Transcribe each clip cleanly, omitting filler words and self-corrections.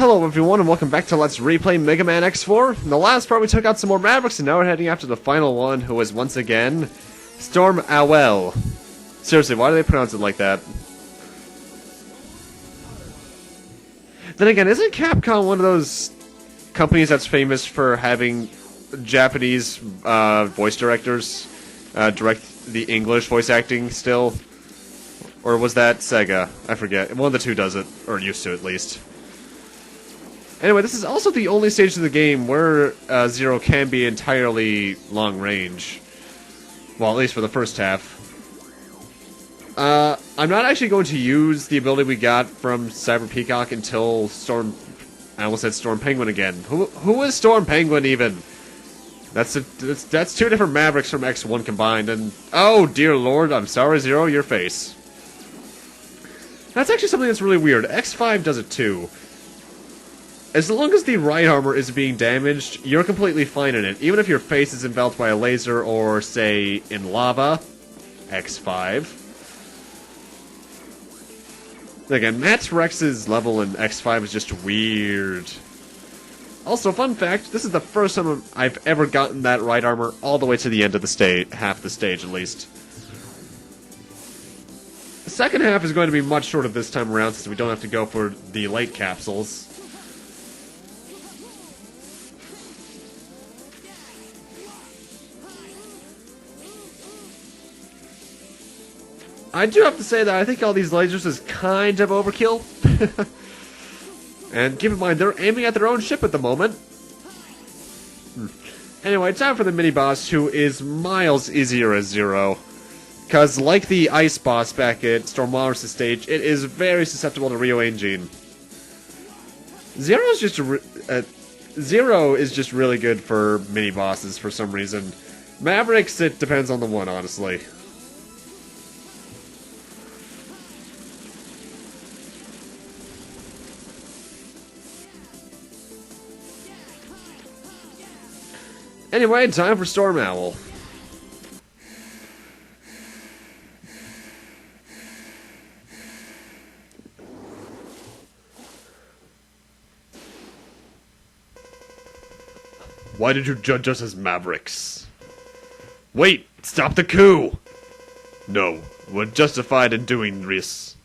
Hello everyone and welcome back to Let's Replay Megaman X4. In the last part we took out some more Mavericks and now we're heading after the final one, who is once again Storm Owl. Seriously, why do they pronounce it like that? Then again, isn't Capcom one of those companies that's famous for having Japanese voice directors direct the English voice acting still? Or was that Sega? I forget. One of the two does it, or used to at least. Anyway, this is also the only stage of the game where Zero can be entirely long range. Well, at least for the first half. I'm not actually going to use the ability we got from Cyber Peacock until Storm... I almost said Storm Penguin again. Who is Storm Penguin, even? That's two different Mavericks from X1 combined, and... Oh, dear lord, I'm sorry, Zero, your face. That's actually something that's really weird. X5 does it too. As long as the right armor is being damaged, you're completely fine in it. Even if your face is enveloped by a laser or, say, in lava. X5. Again, Matt Rex's level in X5 is just weird. Also, fun fact, this is the first time I've ever gotten that right armor all the way to the end of the stage. Half the stage, at least. The second half is going to be much shorter this time around since we don't have to go for the late capsules. I do have to say that I think all these lasers is kind of overkill. And keep in mind, they're aiming at their own ship at the moment. Anyway, time for the mini-boss, who is miles easier as Zero. Because, like the ice boss back at Storm Walrus' stage, it is very susceptible to Rio Engine. Zero is just really good for mini-bosses for some reason. Mavericks, it depends on the one, honestly. Anyway, time for Storm Owl. Why did you judge us as Mavericks? Wait! Stop the coup! No, we're justified in doing this.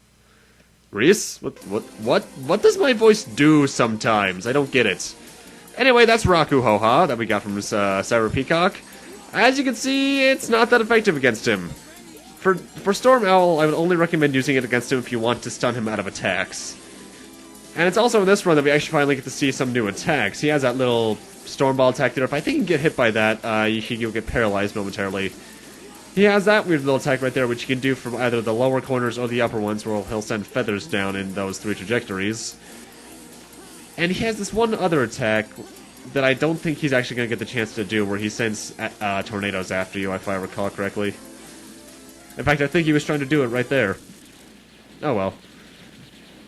Reese? What does my voice do sometimes? I don't get it. Anyway, that's Raku Ho-Ha that we got from Cyber Peacock. As you can see, it's not that effective against him. For Storm Owl, I would only recommend using it against him if you want to stun him out of attacks. And it's also in this run that we actually finally get to see some new attacks. He has that little Storm Ball attack there. If I think he can get hit by that, he'll get paralyzed momentarily. He has that weird little attack right there, which he can do from either the lower corners or the upper ones, where he'll send feathers down in those three trajectories. And he has this one other attack that I don't think he's actually going to get the chance to do, where he sends tornadoes after you, if I recall correctly. In fact, I think he was trying to do it right there. Oh well.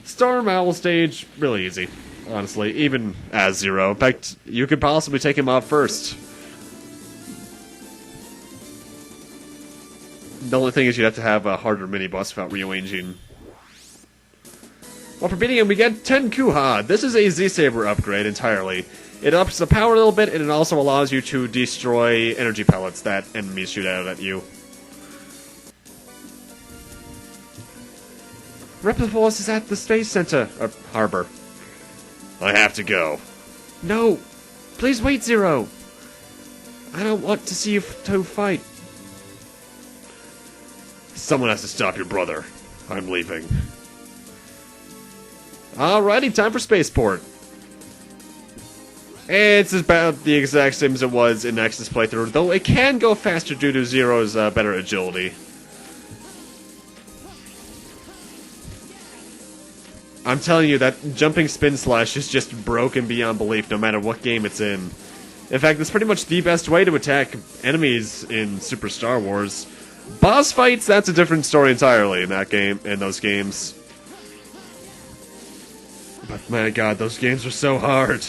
Storm Owl stage, really easy, honestly, even as Zero. In fact, you could possibly take him off first. The only thing is you'd have to have a harder mini-boss without rearranging. Well, for beating him, we get Tenkuha. This is a Z-Saber upgrade entirely. It ups the power a little bit, and it also allows you to destroy energy pellets that enemies shoot out at you. Repliforce is at the Space Center, or harbor. I have to go. No! Please wait, Zero! I don't want to see you two fight. Someone has to stop your brother. I'm leaving. Alrighty, time for Spaceport. It's about the exact same as it was in Nexus playthrough, though it can go faster due to Zero's better agility. I'm telling you, that jumping spin slash is just broken beyond belief no matter what game it's in. In fact, it's pretty much the best way to attack enemies in Super Star Wars. Boss fights, that's a different story entirely in that game, in those games. But my god, those games are so hard.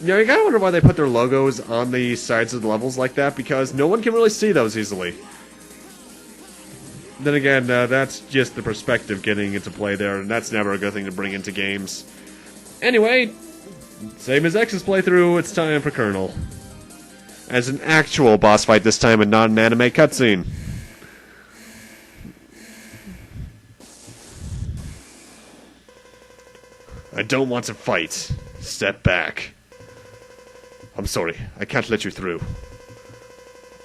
Yeah, you gotta wonder why they put their logos on the sides of the levels like that, because no one can really see those easily. Then again, that's just the perspective getting into play there, and that's never a good thing to bring into games. Anyway, same as X's playthrough, it's time for Colonel. As an actual boss fight this time and not an anime cutscene. I don't want to fight. Step back. I'm sorry, I can't let you through.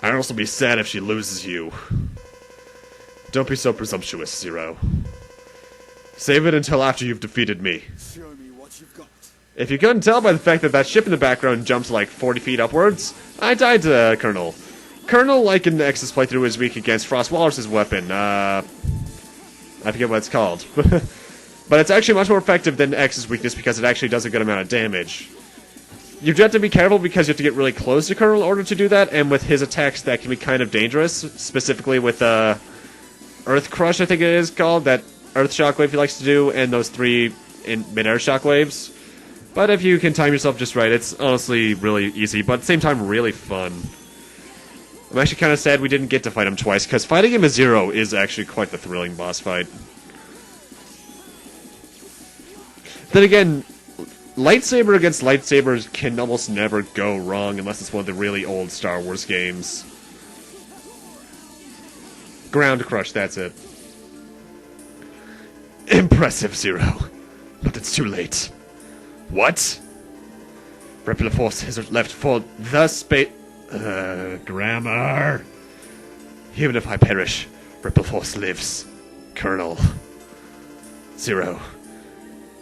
I'd also be sad if she loses you. Don't be so presumptuous, Zero. Save it until after you've defeated me. Show me what you've got. If you couldn't tell by the fact that that ship in the background jumps like 40 feet upwards, I died to Colonel. Colonel, like in the X's playthrough, is weak against Frost Walrus's weapon. I forget what it's called. But it's actually much more effective than X's weakness because it actually does a good amount of damage. You have to be careful because you have to get really close to Colonel in order to do that, and with his attacks that can be kind of dangerous, specifically with Earth Crush, I think it is called, that Earth Shockwave he likes to do, and those 3 in mid-air shockwaves. But if you can time yourself just right, it's honestly really easy, but at the same time really fun. I'm actually kind of sad we didn't get to fight him twice, because fighting him as Zero is actually quite the thrilling boss fight. Then again, lightsaber against lightsabers can almost never go wrong unless it's one of the really old Star Wars games. Ground Crush, that's it. Impressive, Zero. But it's too late. What? Replicable Force has left for the space... grammar. Even if I perish, Replicable Force lives. Colonel. Zero.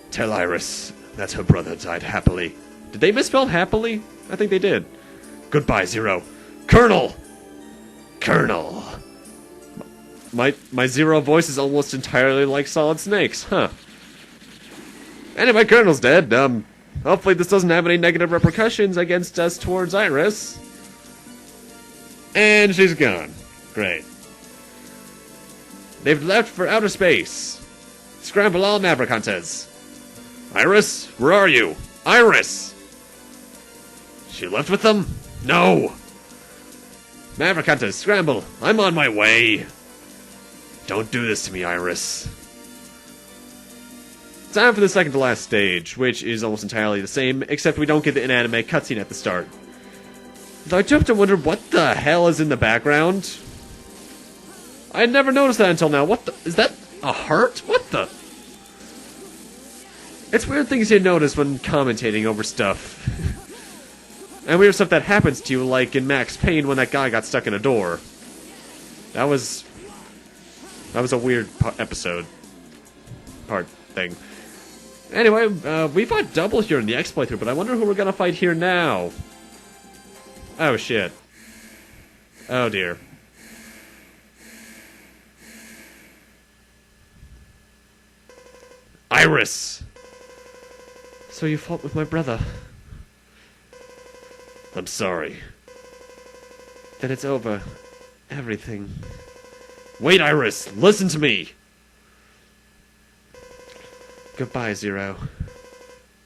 Tell Iris that her brother died happily. Did they misspell happily? I think they did. Goodbye, Zero. Colonel! Colonel! My Zero voice is almost entirely like Solid Snake's, huh? Anyway, Colonel's dead. Hopefully this doesn't have any negative repercussions against us towards Iris. And she's gone. Great. They've left for outer space. Scramble all Maverick Hunters. Iris, where are you? Iris! She left with them? No! Maverick Hunters, scramble! I'm on my way! Don't do this to me, Iris. Time for the second to last stage, which is almost entirely the same, except we don't get the in-anime cutscene at the start. Though I do have to wonder what the hell is in the background. I had never noticed that until now. What the? Is that a heart? What the? It's weird things you notice when commentating over stuff. And weird stuff that happens to you, like in Max Payne when that guy got stuck in a door. That was a weird episode. Part thing. Anyway, we fought double here in the X playthrough, but I wonder who we're gonna fight here now. Oh shit. Oh dear. Iris! So you fought with my brother. I'm sorry. Then it's over. Everything. Wait, Iris! Listen to me! Goodbye, Zero.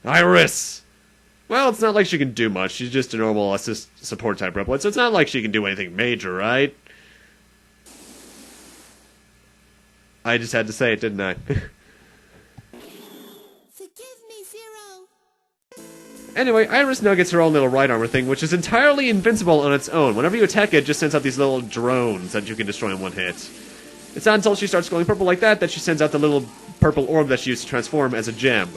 Iris! Well, it's not like she can do much. She's just a normal assist support type replicant, so it's not like she can do anything major, right? I just had to say it, didn't I? Forgive me, Zero. Anyway, Iris now gets her own little right armor thing, which is entirely invincible on its own. Whenever you attack it, it just sends out these little drones that you can destroy in one hit. It's not until she starts glowing purple like that she sends out the little purple orb that she used to transform as a gem.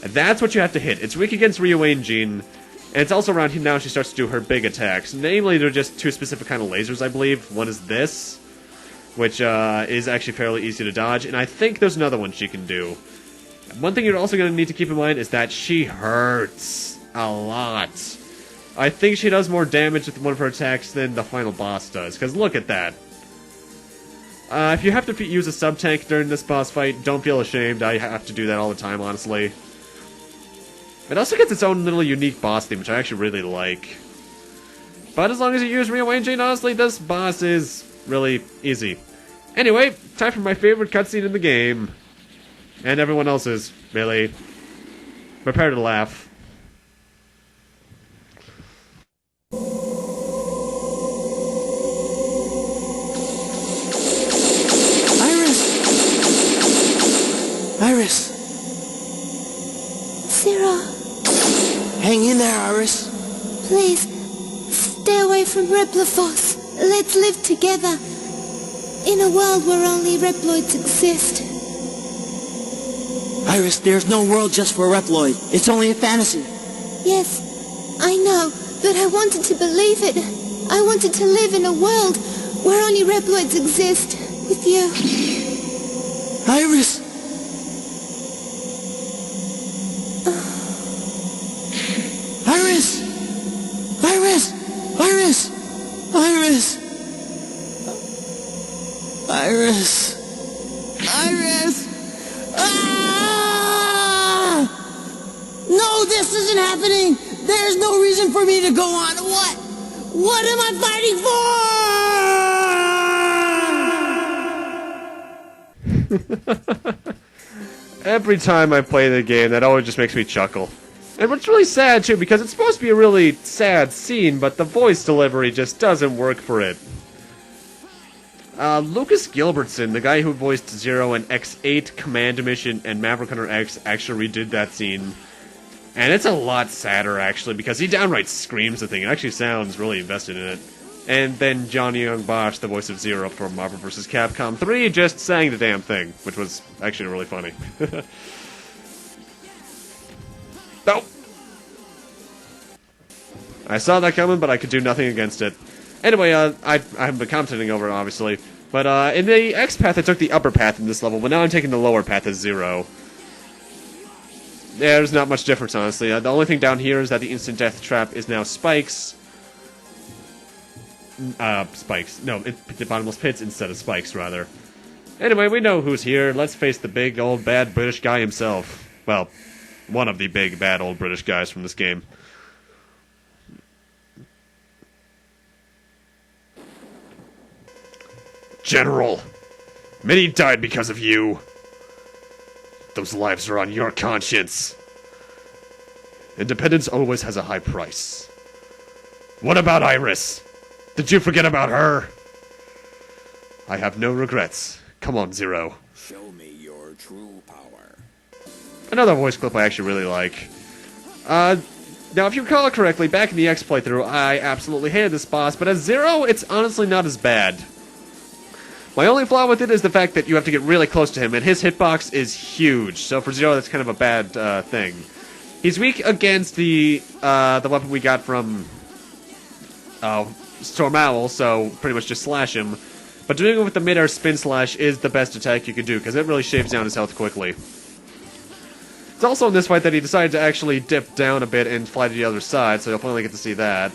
And that's what you have to hit. It's weak against Ryuane Jin, and it's also around here now she starts to do her big attacks. Namely, they're just 2 specific kind of lasers, I believe. One is this, which is actually fairly easy to dodge, and I think there's another one she can do. One thing you're also going to need to keep in mind is that she hurts a lot. I think she does more damage with one of her attacks than the final boss does, because look at that. If you have to use a sub-tank during this boss fight, don't feel ashamed. I have to do that all the time, honestly. It also gets its own little unique boss theme, which I actually really like. But as long as you use Ryuane Jin, honestly, this boss is really easy. Anyway, time for my favorite cutscene in the game. And everyone else's, really. Prepare to laugh. Replifos, let's live together. In a world where only Reploids exist. Iris, there's no world just for Reploid. It's only a fantasy. Yes, I know, but I wanted to believe it. I wanted to live in a world where only Reploids exist. With you. Iris! Iris! Iris! Iris! Iris! Iris! Iris! Ah! No, this isn't happening! There's no reason for me to go on. What? What am I fighting for? Every time I play the game, that always just makes me chuckle. And what's really sad, too, because it's supposed to be a really sad scene, but the voice delivery just doesn't work for it. Lucas Gilbertson, the guy who voiced Zero in X8, Command Mission, and Maverick Hunter X, actually redid that scene. And it's a lot sadder, actually, because he downright screams the thing. It actually sounds really invested in it. And then Johnny Young Bosch, the voice of Zero from Marvel vs. Capcom 3, just sang the damn thing, which was actually really funny. Nope. I saw that coming, but I could do nothing against it. Anyway, I haven't been commentating over it, obviously. But in the X path, I took the upper path in this level, but now I'm taking the lower path as Zero. Yeah, there's not much difference, honestly. The only thing down here is that the instant death trap is now spikes. Spikes. No, the bottomless pits instead of spikes, rather. Anyway, we know who's here. Let's face the big, old, bad British guy himself. Well, one of the big, bad, old British guys from this game. General! Many died because of you. Those lives are on your conscience. Independence always has a high price. What about Iris? Did you forget about her? I have no regrets. Come on, Zero. Show me your true power. Another voice clip I actually really like. Now, if you recall correctly, back in the X playthrough, I absolutely hated this boss, but as Zero, it's honestly not as bad. My only flaw with it is the fact that you have to get really close to him, and his hitbox is huge, so for Zero, that's kind of a bad thing. He's weak against the weapon we got from Storm Owl, so pretty much just slash him. But doing it with the mid-air spin slash is the best attack you could do, because it really shaves down his health quickly. It's also in this fight that he decided to actually dip down a bit and fly to the other side, so you'll finally get to see that.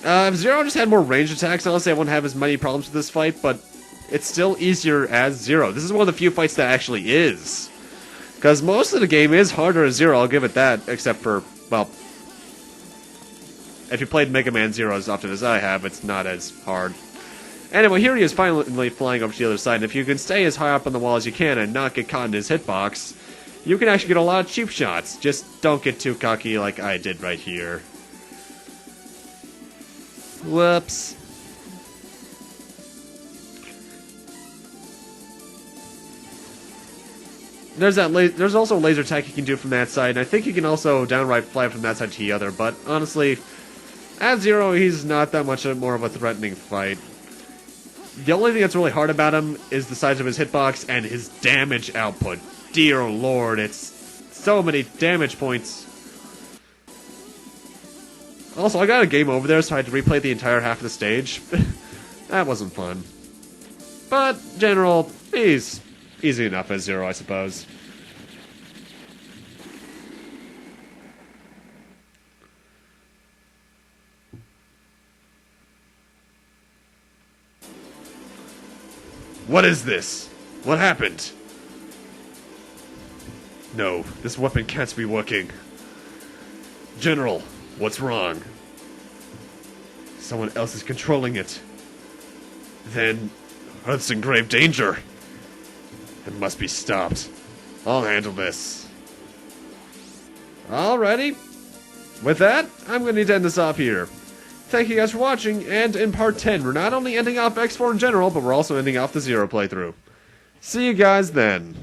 If Zero just had more ranged attacks, honestly, I wouldn't have as many problems with this fight, but it's still easier as Zero. This is one of the few fights that actually is. Because most of the game is harder as Zero, I'll give it that, except for, well, if you played Mega Man Zero as often as I have, it's not as hard. Anyway, here he is finally flying over to the other side, and if you can stay as high up on the wall as you can and not get caught in his hitbox, you can actually get a lot of cheap shots. Just don't get too cocky like I did right here. Whoops. There's also a laser attack you can do from that side, and I think you can also downright fly from that side to the other, but honestly, as Zero, he's not that much more of a threatening fight. The only thing that's really hard about him is the size of his hitbox and his damage output. Dear lord, it's so many damage points. Also, I got a game over there, so I had to replay the entire half of the stage. That wasn't fun. But, General, he's easy enough as Zero, I suppose. What is this? What happened? No, this weapon can't be working. General, what's wrong? Someone else is controlling it. Then, Earth's in grave danger. It must be stopped. I'll handle this. Alrighty. With that, I'm going to need to end this off here. Thank you guys for watching, and in part 10, we're not only ending off X4 in general, but we're also ending off the Zero playthrough. See you guys then.